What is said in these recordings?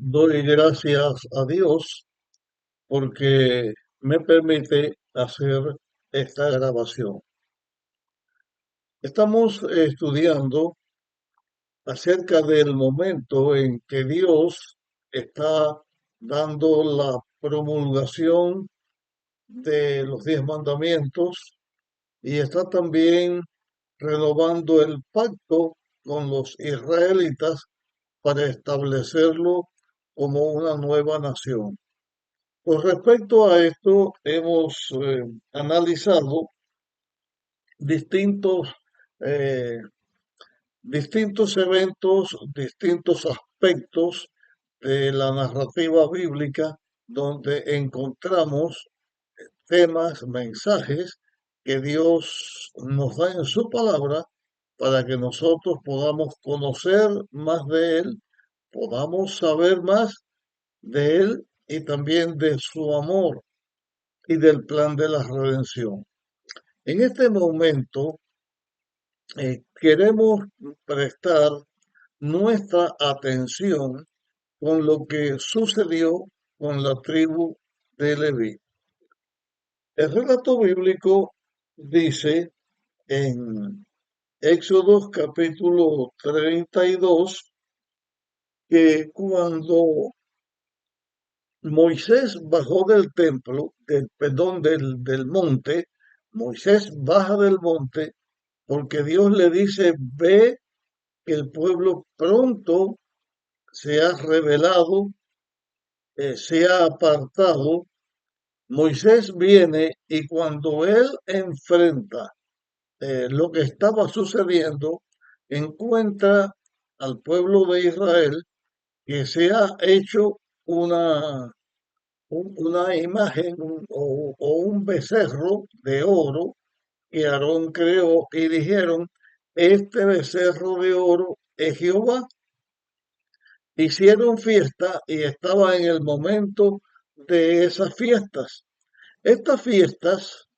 Doy gracias a Dios porque me permite hacer esta grabación. Estamos estudiando acerca del momento en que Dios está dando la promulgación de los 10 mandamientos y está también renovando el pacto con los israelitas para establecerlo como una nueva nación. Con respecto a esto, hemos analizado distintos, eh, distintos eventos, distintos aspectos de la narrativa bíblica donde encontramos temas, mensajes que Dios nos da en su palabra para que nosotros podamos conocer más de Él, podamos saber más de Él y también de su amor y del plan de la redención. En este momento queremos prestar nuestra atención con lo que sucedió con la tribu de Leví. El relato bíblico dice en Éxodo capítulo 32 que cuando Moisés bajó del templo, perdón, del monte, Moisés baja del monte porque Dios le dice, ve que el pueblo pronto se ha revelado, se ha apartado. Moisés viene y cuando él enfrenta lo que estaba sucediendo, encuentra al pueblo de Israel que se ha hecho una, una imagen o un becerro de oro que Aarón creó y dijeron, este becerro de oro es Jehová. Hicieron fiesta y estaba en el momento de esas fiestas. Estas fiestas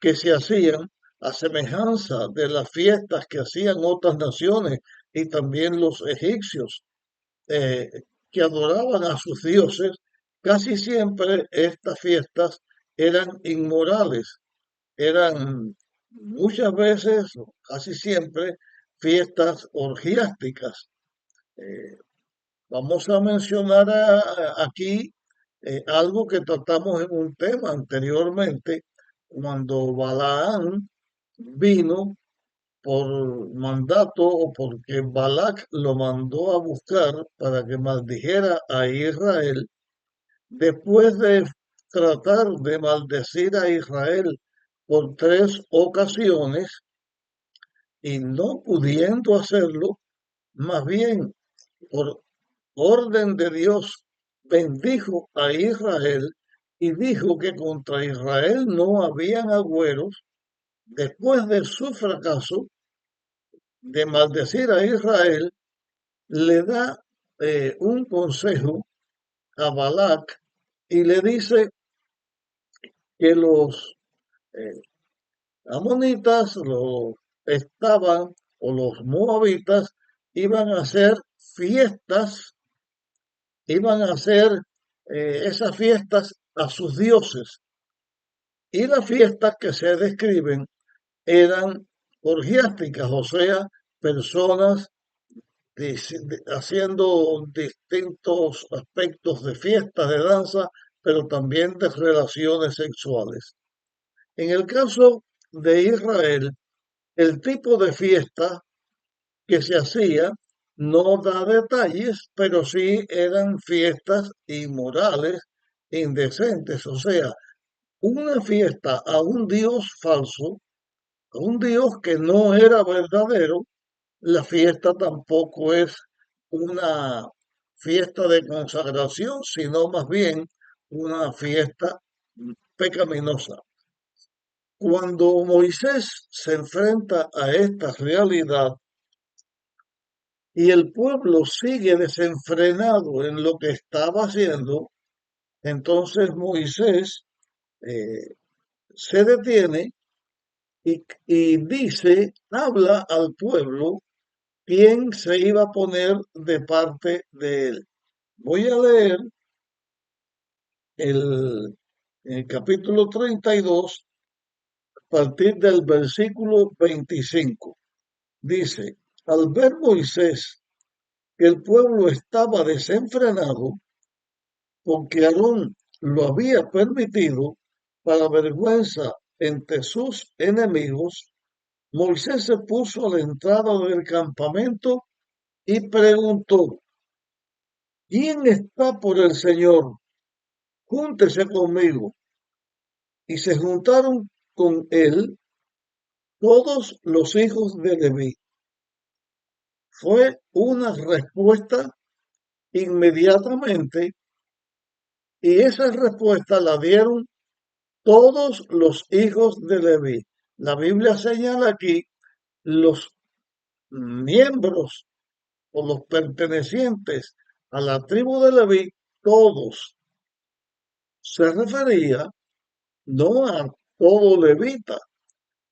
que se hacían a semejanza de las fiestas que hacían otras naciones y también los egipcios eh, que adoraban a sus dioses, casi siempre estas fiestas eran inmorales, eran muchas veces, casi siempre, fiestas orgiásticas. Eh, Vamos a mencionar aquí algo que tratamos en un tema anteriormente, cuando Balaán vino por mandato o porque Balac lo mandó a buscar para que maldijera a Israel, después de tratar de maldecir a Israel por 3 ocasiones y no pudiendo hacerlo, más bien por orden de Dios, bendijo a Israel y dijo que contra Israel no habían agüeros. Después de su fracaso de maldecir a Israel, le da un consejo a Balac y le dice que los eh, amonitas estaban, o los moabitas, iban a hacer fiestas, iban a hacer esas fiestas a sus dioses. Y las fiestas que se describen eran orgiásticas, o sea, personas haciendo distintos aspectos de fiestas, de danza, pero también de relaciones sexuales. En el caso de Israel, el tipo de fiesta que se hacía no da detalles, pero sí eran fiestas inmorales, indecentes, o sea, una fiesta a un dios falso, a un dios que no era verdadero. La fiesta tampoco es una fiesta de consagración, sino más bien una fiesta pecaminosa. Cuando Moisés se enfrenta a esta realidad y el pueblo sigue desenfrenado en lo que estaba haciendo, entonces Moisés eh, se detiene y dice, habla al pueblo quién se iba a poner de parte de él. Voy a leer el capítulo 32 a partir del versículo 25. Dice, al ver Moisés que el pueblo estaba desenfrenado, porque Aarón lo había permitido para vergüenza entre sus enemigos, Moisés se puso a la entrada del campamento y preguntó, ¿quién está por el Señor? Júntese conmigo. Y se juntaron con él todos los hijos de Leví. Fue una respuesta inmediatamente y esa respuesta la dieron todos los hijos de Leví. La Biblia señala aquí los miembros o los pertenecientes a la tribu de Leví, todos. Se refería no a todo levita,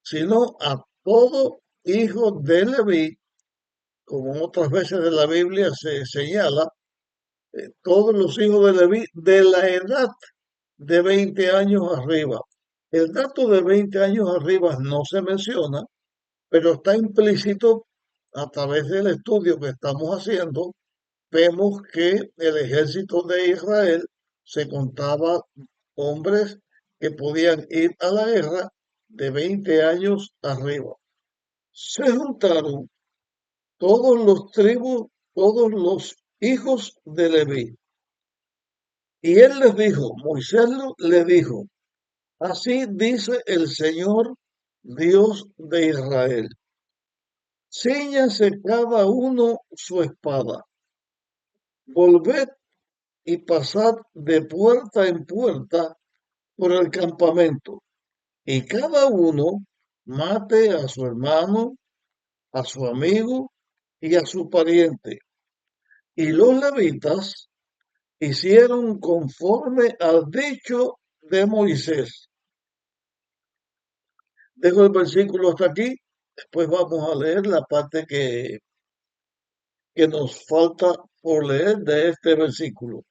sino a todo hijo de Leví, como otras veces de la Biblia se señala, todos los hijos de Leví de la edad de 20 años arriba. El dato de 20 años arriba no se menciona, pero está implícito a través del estudio que estamos haciendo. Vemos que el ejército de Israel se contaba hombres que podían ir a la guerra de 20 años arriba. Se juntaron todos los hijos de Leví. Y él les dijo, Moisés le dijo, así dice el Señor Dios de Israel. Cíñase cada uno su espada. Volved y pasad de puerta en puerta por el campamento. Y cada uno mate a su hermano, a su amigo y a su pariente. Y los levitas hicieron conforme al dicho de Moisés. Dejo el versículo hasta aquí, después vamos a leer la parte que nos falta por leer de este versículo.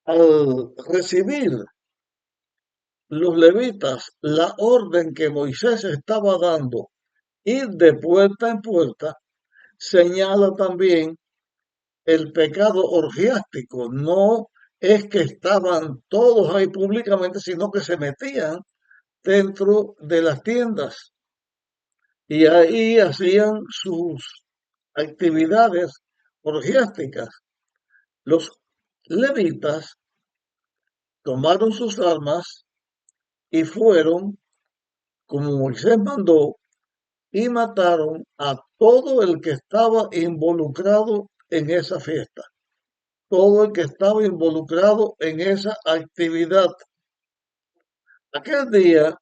Al recibir los levitas la orden que Moisés estaba dando, ir de puerta en puerta, señala también el pecado orgiástico. No es que estaban todos ahí públicamente, sino que se metían dentro de las tiendas y ahí hacían sus actividades orgiásticas. Los levitas tomaron sus armas y fueron, como Moisés mandó, y mataron a todo el que estaba involucrado en esa fiesta, todo el que estaba involucrado en esa actividad. Aquel día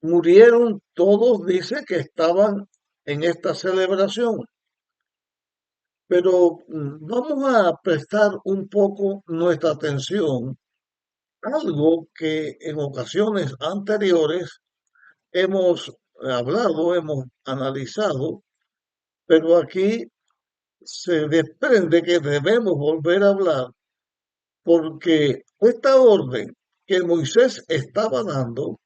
murieron todos, dice, que estaban en esta celebración. Pero vamos a prestar un poco nuestra atención a algo que en ocasiones anteriores hemos hablado, hemos analizado, pero aquí se desprende que debemos volver a hablar porque esta orden que Moisés estaba dando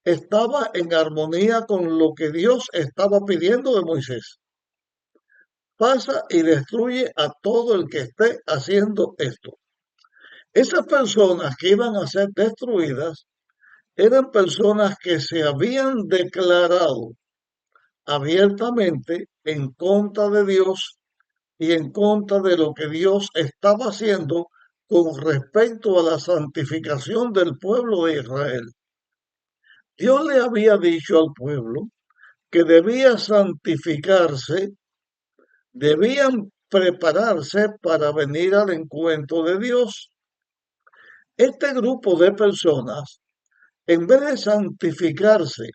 estaba en armonía con lo que Dios estaba pidiendo de Moisés. Pasa y destruye a todo el que esté haciendo esto. Esas personas que iban a ser destruidas eran personas que se habían declarado abiertamente en contra de Dios y en contra de lo que Dios estaba haciendo con respecto a la santificación del pueblo de Israel. Dios le había dicho al pueblo que debía santificarse, debían prepararse para venir al encuentro de Dios. Este grupo de personas, en vez de santificarse,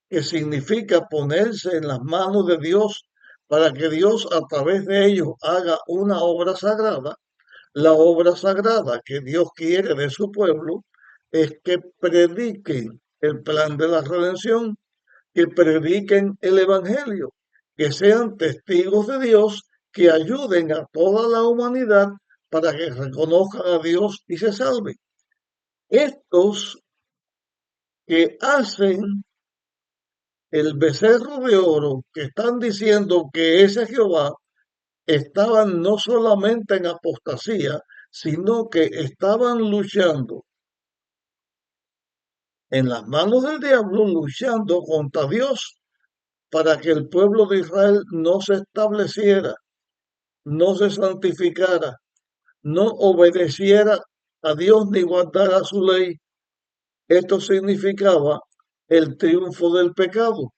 que significa ponerse en las manos de Dios para que Dios a través de ellos haga una obra sagrada, la obra sagrada que Dios quiere de su pueblo es que prediquen el plan de la redención, que prediquen el Evangelio, que sean testigos de Dios que ayuden a toda la humanidad para que reconozcan a Dios y se salven. Estos que hacen el becerro de oro, que están diciendo que ese Jehová, estaban no solamente en apostasía, sino que estaban luchando en las manos del diablo, luchando contra Dios para que el pueblo de Israel no se estableciera, no se santificara, no obedeciera a Dios ni guardara su ley. Esto significaba el triunfo del pecado,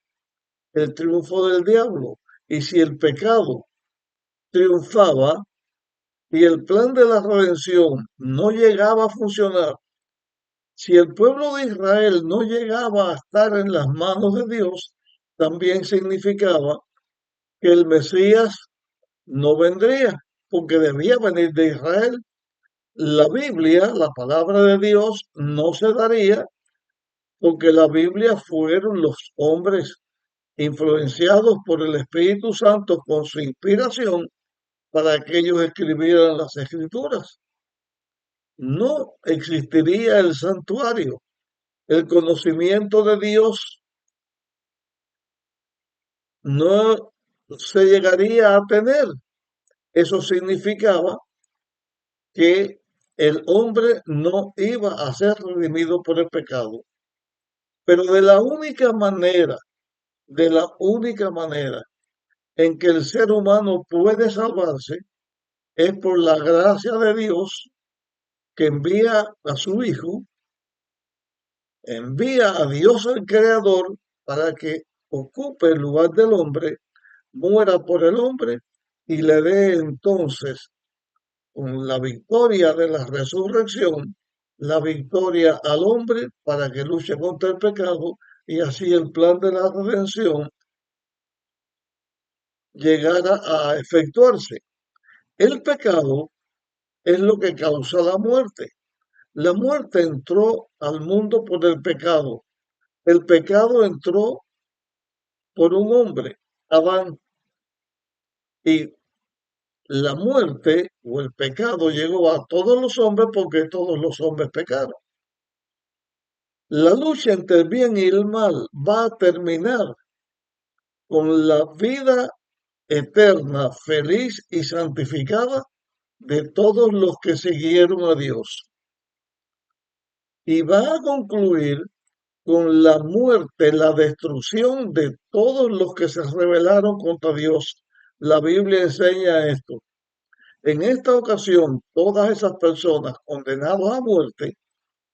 el triunfo del diablo. Y si el pecado triunfaba y el plan de la redención no llegaba a funcionar, si el pueblo de Israel no llegaba a estar en las manos de Dios, también significaba que el Mesías no vendría, porque debía venir de Israel. La Biblia, la palabra de Dios, no se daría porque la Biblia fueron los hombres influenciados por el Espíritu Santo con su inspiración para que ellos escribieran las escrituras. No existiría el santuario. El conocimiento de Dios no se llegaría a tener. Eso significaba que el hombre no iba a ser redimido por el pecado. Pero de la única manera en que el ser humano puede salvarse es por la gracia de Dios que envía a su Hijo, envía a Dios el Creador para que ocupe el lugar del hombre, muera por el hombre y le dé entonces con la victoria de la resurrección, la victoria al hombre para que luche contra el pecado y así el plan de la redención llegara a efectuarse. El pecado es lo que causa la muerte. La muerte entró al mundo por el pecado. El pecado entró por un hombre, Adán, y la muerte o el pecado llegó a todos los hombres porque todos los hombres pecaron. La lucha entre el bien y el mal va a terminar con la vida eterna, feliz y santificada de todos los que siguieron a Dios. Y va a concluir con la muerte, la destrucción de todos los que se rebelaron contra Dios. La Biblia enseña esto. En esta ocasión, todas esas personas condenadas a muerte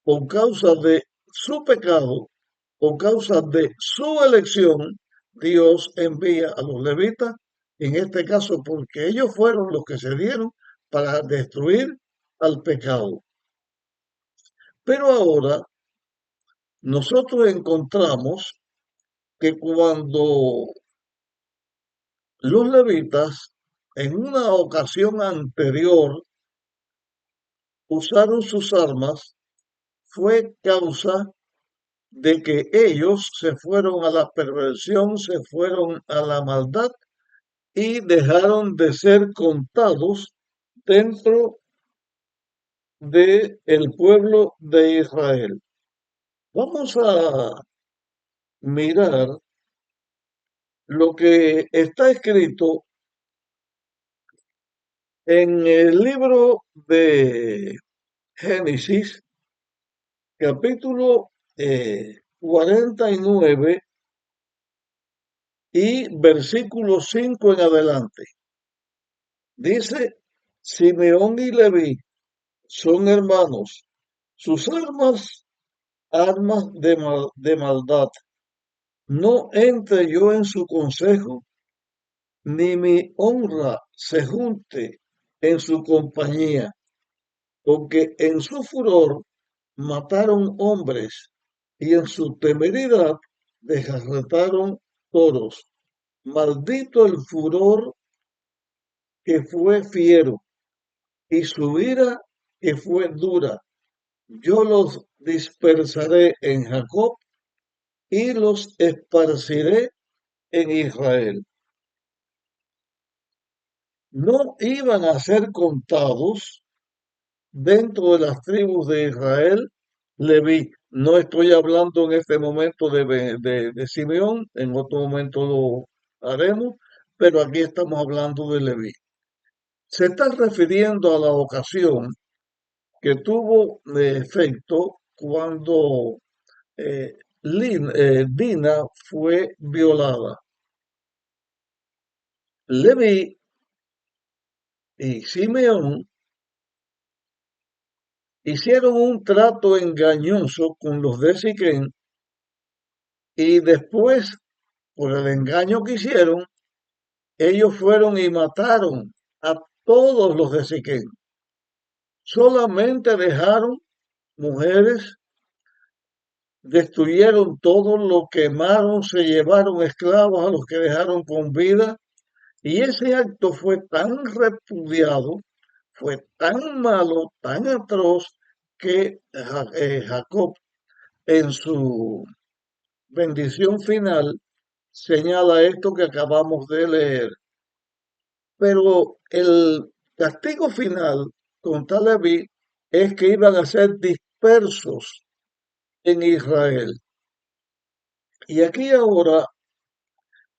por causa de su pecado, por causa de su elección, Dios envía a los levitas, en este caso porque ellos fueron los que se dieron para destruir al pecado. Pero ahora nosotros encontramos que cuando los levitas en una ocasión anterior usaron sus armas, fue causa de que ellos se fueron a la perversión, se fueron a la maldad y dejaron de ser contados dentro del pueblo de Israel. Vamos a mirar lo que está escrito en el libro de Génesis, capítulo 49 y versículo 5 en adelante. Dice, Simeón y Leví son hermanos, sus armas de maldad. No entre yo en su consejo, ni mi honra se junte en su compañía, porque en su furor mataron hombres y en su temeridad desgarretaron toros. Maldito el furor que fue fiero y su ira que fue dura. Yo los dispersaré en Jacob y los esparciré en Israel. no iban a ser contados dentro de las tribus de Israel, Leví. No estoy hablando en este momento de Simeón, en otro momento lo haremos, pero aquí estamos hablando de Leví. Se está refiriendo a la ocasión que tuvo efecto cuando Dina fue violada. Leví y Simeón hicieron un trato engañoso con los de Siquén y después, por el engaño que hicieron, ellos fueron y mataron a todos los de Siquén. Solamente dejaron mujeres, destruyeron todo, lo quemaron, se llevaron esclavos a los que dejaron con vida. Y ese acto fue tan repudiado, fue tan malo, tan atroz, que Jacob en su bendición final señala esto que acabamos de leer. Pero el castigo final contra Leví es que iban a ser dispersos en Israel. Y aquí ahora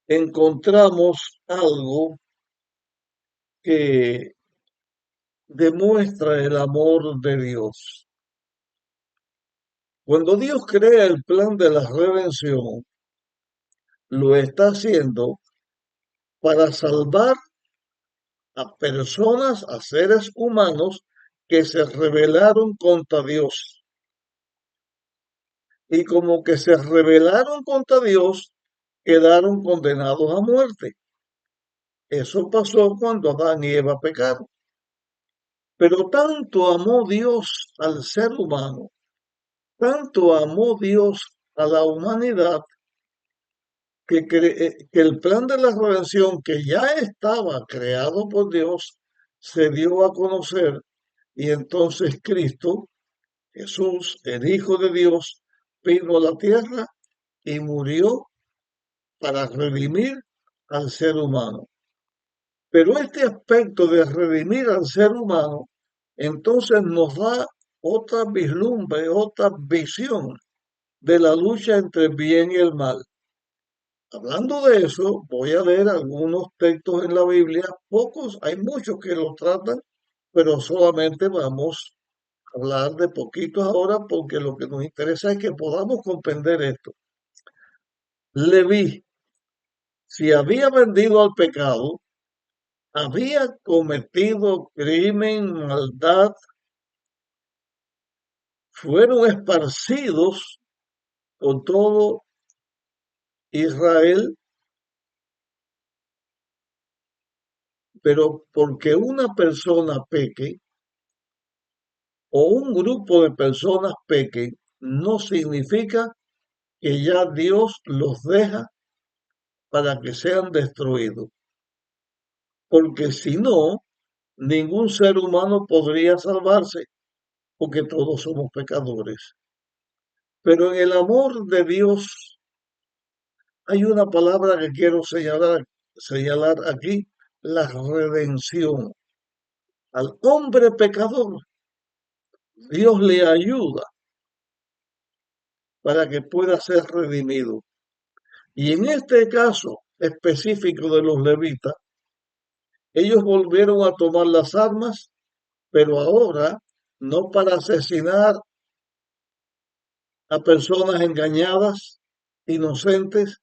encontramos algo que demuestra el amor de Dios. Cuando Dios crea el plan de la redención, lo está haciendo para salvar a personas, a seres humanos que se rebelaron contra Dios. Y como que se rebelaron contra Dios, quedaron condenados a muerte. Eso pasó cuando Adán y Eva pecaron. Pero tanto amó Dios al ser humano, tanto amó Dios a la humanidad, que el plan de la redención que ya estaba creado por Dios se dio a conocer y entonces Cristo, Jesús, el Hijo de Dios, vino a la tierra y murió para redimir al ser humano. Pero este aspecto de redimir al ser humano entonces nos da otra vislumbre, otra visión de la lucha entre el bien y el mal. Hablando de eso, voy a leer algunos textos en la Biblia, pocos, hay muchos que lo tratan, pero solamente vamos a hablar de poquitos ahora porque lo que nos interesa es que podamos comprender esto. Leví, si había vendido al pecado, había cometido crimen, maldad, fueron esparcidos por todo Israel, pero porque una persona peque, o un grupo de personas pequen, no significa que ya Dios los deja para que sean destruidos. Porque si no, ningún ser humano podría salvarse, porque todos somos pecadores. Pero en el amor de Dios hay una palabra que quiero señalar aquí, la redención. Al hombre pecador, Dios le ayuda para que pueda ser redimido. Y en este caso específico de los levitas, ellos volvieron a tomar las armas, pero ahora no para asesinar a personas engañadas, inocentes,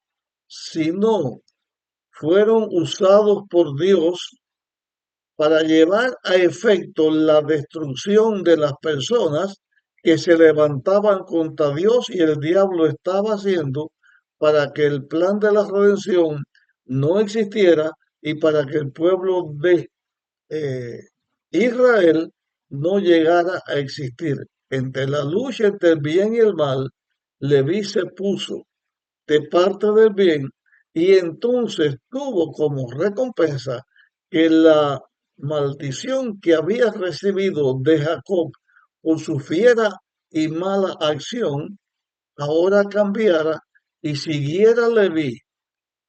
sino fueron usados por Dios para llevar a efecto la destrucción de las personas que se levantaban contra Dios y el diablo estaba haciendo para que el plan de la redención no existiera y para que el pueblo de eh, Israel no llegara a existir. Entre la lucha entre el bien y el mal, Leví se puso de parte del bien y entonces tuvo como recompensa que la maldición que había recibido de Jacob por su fiera y mala acción ahora cambiara y siguiera Leví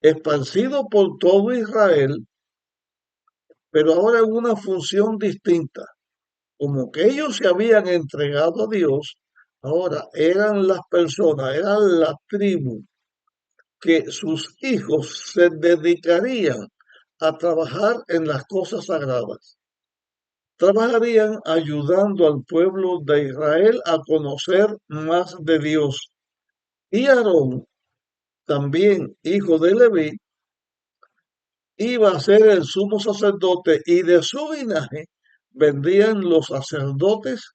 esparcido por todo Israel pero ahora en una función distinta. Como que ellos se habían entregado a Dios, ahora eran las personas, eran la tribu que sus hijos se dedicarían a trabajar en las cosas sagradas. Trabajarían ayudando al pueblo de Israel a conocer más de Dios. Y Aarón, también hijo de Leví, iba a ser el sumo sacerdote y de su linaje vendrían los sacerdotes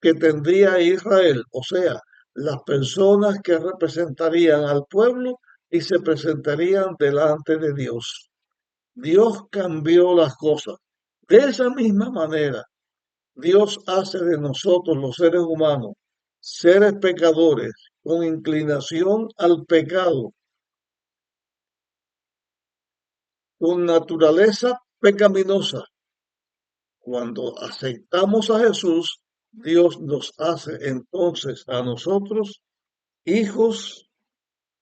que tendría Israel, o sea, las personas que representarían al pueblo y se presentarían delante de Dios. Dios cambió las cosas. De esa misma manera, Dios hace de nosotros los seres humanos seres pecadores con inclinación al pecado, con naturaleza pecaminosa. Cuando aceptamos a Jesús, Dios nos hace entonces a nosotros hijos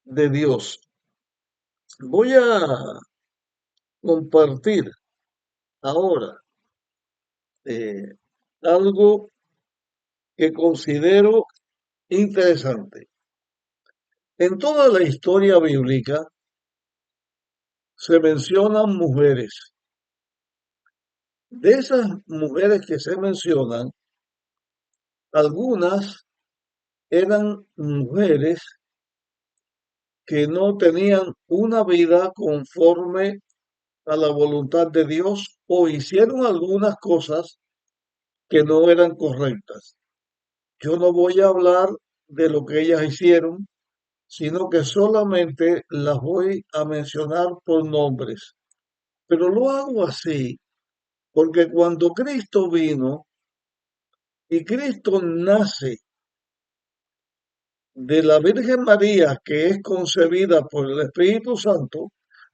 de Dios. Voy a compartir ahora eh, algo que considero interesante. En toda la historia bíblica se mencionan mujeres. De esas mujeres que se mencionan, algunas eran mujeres que no tenían una vida conforme a la voluntad de Dios o hicieron algunas cosas que no eran correctas. Yo no voy a hablar de lo que ellas hicieron, sino que solamente las voy a mencionar por nombres. Pero lo hago así porque cuando Cristo vino y Cristo nace de la Virgen María, que es concebida por el Espíritu Santo,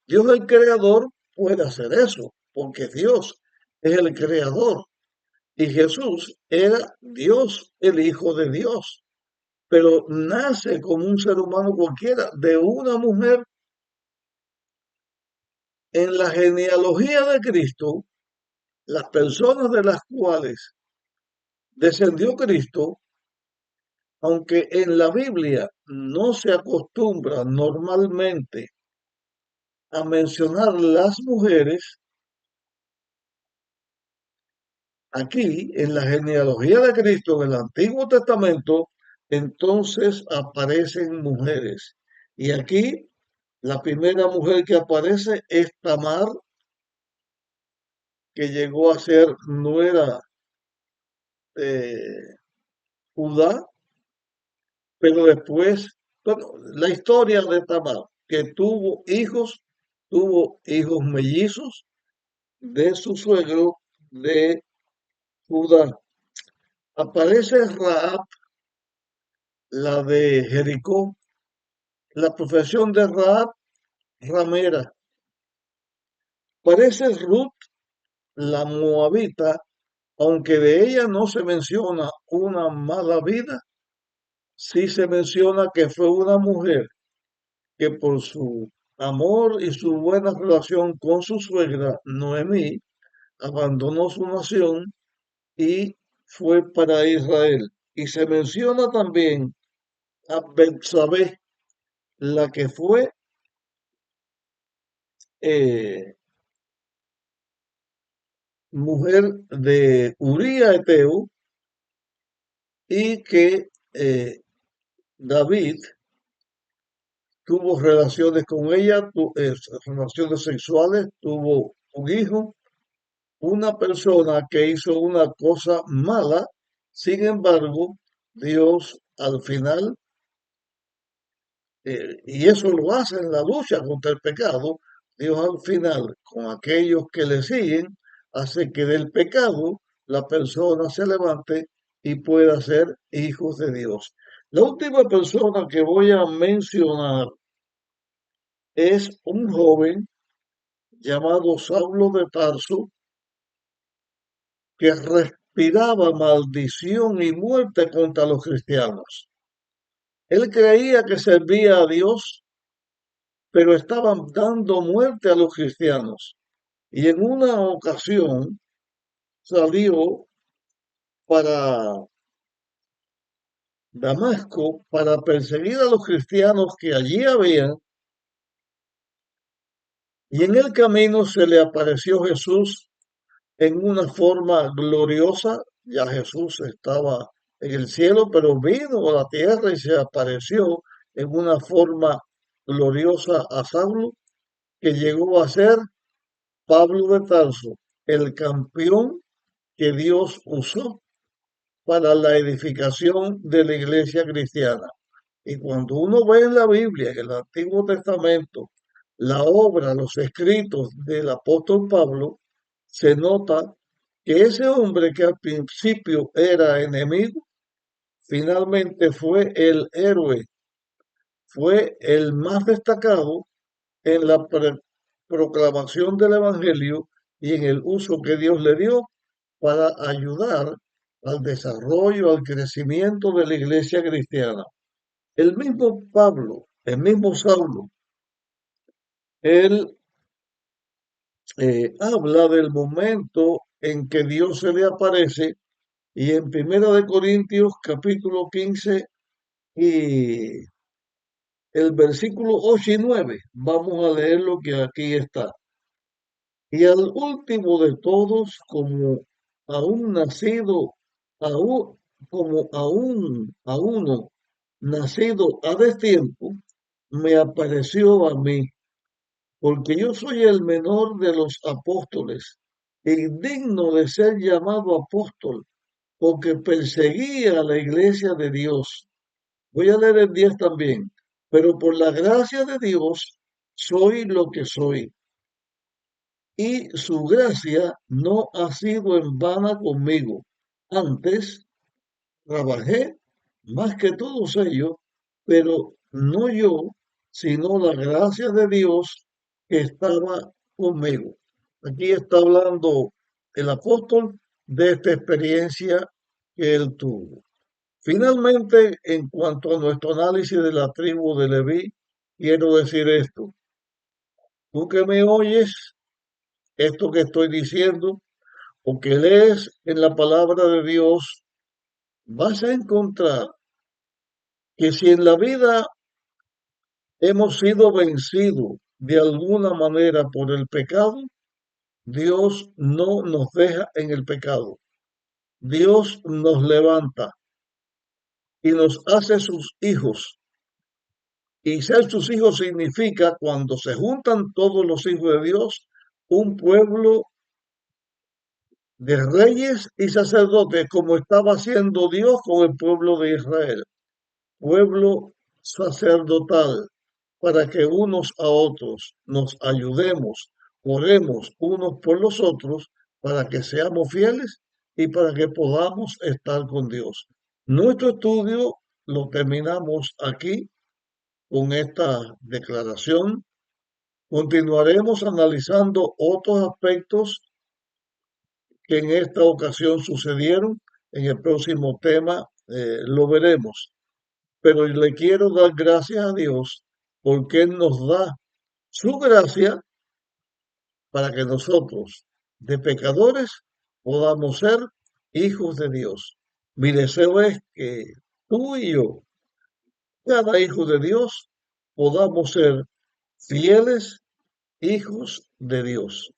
Dios el Creador puede hacer eso, porque Dios es el Creador y Jesús era Dios, el Hijo de Dios, pero nace como un ser humano cualquiera, de una mujer. En la genealogía de Cristo, las personas de las cuales descendió Cristo, aunque en la Biblia no se acostumbra normalmente a mencionar las mujeres, aquí en la genealogía de Cristo en el Antiguo Testamento, entonces aparecen mujeres. Y aquí la primera mujer que aparece es Tamar, que llegó a ser nuera de Judá, pero después, bueno, la historia de Tamar, que tuvo hijos mellizos de su suegro de Judá. Aparece Raab, la de Jericó, la profesión de Raab, ramera. Aparece Ruth, la moabita, aunque de ella no se menciona una mala vida, sí se menciona que fue una mujer que por su amor y su buena relación con su suegra Noemí, abandonó su nación y fue para Israel. Y se menciona también a Betsabé, la que fue eh, mujer de Uría Eteo y que David tuvo relaciones con ella, relaciones sexuales, tuvo un hijo, una persona que hizo una cosa mala. Sin embargo, Dios al final, y eso lo hace en la lucha contra el pecado, Dios al final, con aquellos que le siguen, hace que del pecado la persona se levante y pueda ser hijos de Dios. La última persona que voy a mencionar es un joven llamado Saulo de Tarso, que respiraba maldición y muerte contra los cristianos. Él creía que servía a Dios, pero estaban dando muerte a los cristianos. Y en una ocasión salió para Damasco para perseguir a los cristianos que allí habían, y en el camino se le apareció Jesús en una forma gloriosa. Ya Jesús estaba en el cielo, pero vino a la tierra y se apareció en una forma gloriosa a Saulo, que llegó a ser Pablo de Tarso, el campeón que Dios usó para la edificación de la iglesia cristiana. Y cuando uno ve en la Biblia, en el Antiguo Testamento, la obra, los escritos del apóstol Pablo, se nota que ese hombre que al principio era enemigo, finalmente fue el héroe, fue el más destacado en la proclamación del Evangelio y en el uso que Dios le dio para ayudar al desarrollo, al crecimiento de la iglesia cristiana. El mismo Pablo, el mismo Saulo, él habla del momento en que Dios se le aparece, y en Primera de Corintios capítulo 15 y el versículo 8 y 9, vamos a leer lo que aquí está. Y al último de todos, como a un nacido, aún, como a uno nacido a destiempo, me apareció a mí, porque yo soy el menor de los apóstoles, y digno de ser llamado apóstol, porque perseguía a la iglesia de Dios. Voy a leer el 10 también. Pero por la gracia de Dios soy lo que soy, y su gracia no ha sido en vana conmigo. Antes trabajé más que todos ellos, pero no yo, sino la gracia de Dios que estaba conmigo. Aquí está hablando el apóstol de esta experiencia que él tuvo. Finalmente, en cuanto a nuestro análisis de la tribu de Leví, quiero decir esto. Tú que me oyes, esto que estoy diciendo, o que lees en la palabra de Dios, vas a encontrar que si en la vida hemos sido vencidos de alguna manera por el pecado, Dios no nos deja en el pecado. Dios nos levanta y nos hace sus hijos. Y ser sus hijos significa, cuando se juntan todos los hijos de Dios, un pueblo de reyes y sacerdotes, como estaba haciendo Dios con el pueblo de Israel. Pueblo sacerdotal, para que unos a otros nos ayudemos, oremos unos por los otros, para que seamos fieles y para que podamos estar con Dios. Nuestro estudio lo terminamos aquí con esta declaración. Continuaremos analizando otros aspectos que en esta ocasión sucedieron. En el próximo tema lo veremos. Pero le quiero dar gracias a Dios porque Él nos da su gracia para que nosotros, de pecadores, podamos ser hijos de Dios. Mi deseo es que tú y yo, cada hijo de Dios, podamos ser fieles hijos de Dios.